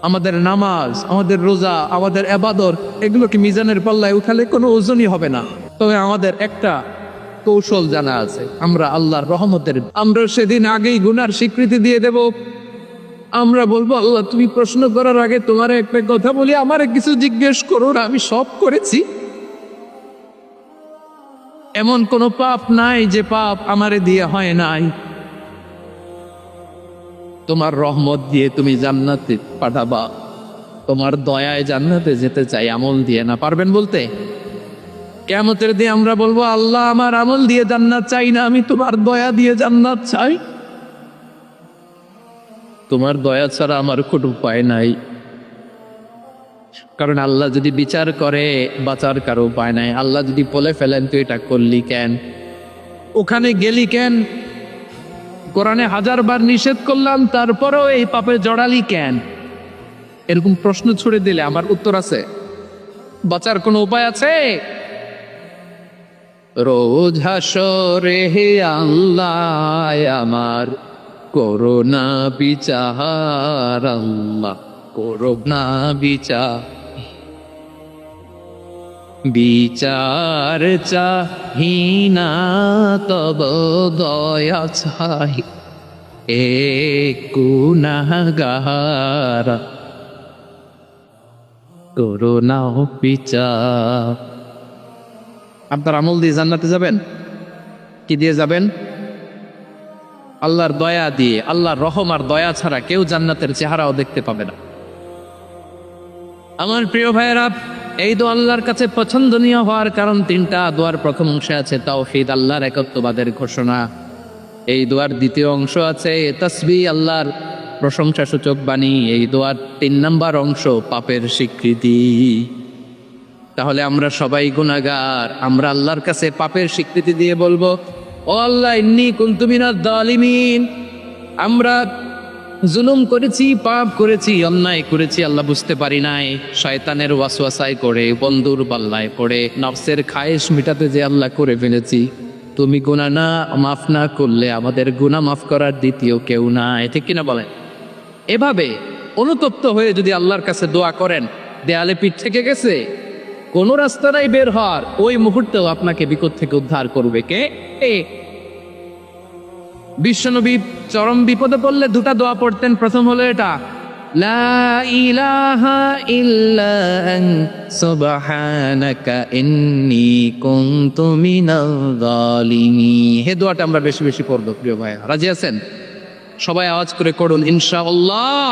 আমাদের নামাজ, আমাদের রোজা, আমাদের ইবাদত, এগুলোকে মিজানের পাল্লায় উঠালে কোনো ওজনই হবে না। তবে আমাদের একটা কৌশল জানা আছে, আমরা আল্লাহর রহমতের, আমরা সেদিন আগেই গুনার স্বীকৃতি দিয়ে দেব। আমরা বলবো, আল্লাহ তুমি প্রশ্ন করার আগে তোমার একটা কথা বলি, আমারে কিছু জিজ্ঞেস করো না, আমি সব করেছি। এমন কোনো পাপ নাই যে পাপ আমারে দিয়ে হয় নাই। তোমার রহমত দিয়ে তুমি জান্নাতে পাঠাবা, তোমার দয়ায় জান্নাতে যেতে চাই, আমল দিয়ে না। পারবেন বলতে? কিয়ামতের দিন আমরা বলবো, আল্লাহ আমার আমল দিয়ে জান্নাত চাই না, আমি তোমার দয়া দিয়ে জান্নাত চাই। তোমার দয়া ছাড়া আমার কোনো উপায় নাই। কারণ আল্লাহ যদি বিচার করে বাঁচার কারো উপায় নাই। আল্লাহ যদি বলে ফেলেন তুই এটা করলি কেন, ওখানে গেলি কেন, কোরআনে 1000 বার নিষেধ করলাম তারপরেও এই পাপে জড়ালি কেন, এরকম প্রশ্ন ছুড়ে দিলে আমার উত্তর আছে? বাঁচার কোনো উপায় আছে? রোজ হাসরে হে আল্লাহ আমার করোনা বিচার, আল্লাহ করোনা বিচার, বিচার চাহিনা তব দয়া চাই, এ গুনাহগার করোনা বিচার। আপনার আমল দিয়ে জান্নাতে যাবেন? কি দিয়ে যাবেন? আল্লাহর দয়া দিয়ে। আল্লাহর রহম আর দয়া ছাড়া কেউ জান্নাতের চেহারাও দেখতে পাবে না। আমার প্রিয় ভাইয়েরা, এই দোয়া আল্লাহর কাছে পছন্দনীয় হওয়ার কারণ 3টা। দোয়ার প্রথম অংশে আছে তাওহীদ, আল্লাহর একত্ববাদের ঘোষণা। এই দোয়ার দ্বিতীয় অংশ আছে তাসবিহ, আল্লাহর প্রশংসা সূচক বাণী। এই দোয়ার 3 নাম্বার অংশ পাপের স্বীকৃতি। তাহলে আমরা সবাই গুনাহগার, আমরা আল্লাহর কাছে পাপের স্বীকৃতি দিয়ে বলবো, ও আল্লাহ ইন্নী কুনতু মিনাজ জালিমিন, আমরা জুলুম করেছি, পাপ করেছি, অন্যায় করেছি, আল্লাহ বুঝতে পারি নাই, শয়তানের ওয়াসওয়াসায় করে, বন্ধুর পাল্লায় পড়ে, নফসের খায়েশ মিটাতে যে আল্লাহ করে ফেলেছি। তুমি গুনাহ না মাফ না করলে আমাদের গুনাহ মাফ করার দ্বিতীয় কেউ নাই, ঠিক কিনা বলেন? এভাবে অনুতপ্ত হয়ে যদি আল্লাহর কাছে দোয়া করেন, দেয়ালে পিঠ থেকে গেছে, কোন রাস্তা নাই বের হওয়ার, ওই মুহূর্তেও আপনাকে বিপদ থেকে উদ্ধার করবে কে? বিশ্বনবী চরম বিপদে পড়লে 2টা দোয়া পড়তেন। প্রথম হলো এটা, লা ইলাহা ইল্লা আনতা সুবহানাকা ইন্নী কুনতু মিনাল জালিমিন। হে দোয়াটা আমরা বেশি বেশি পড়ব প্রিয় ভাই। রাজি আছেন? সবাই আওয়াজ করে করুন ইনশাআল্লাহ।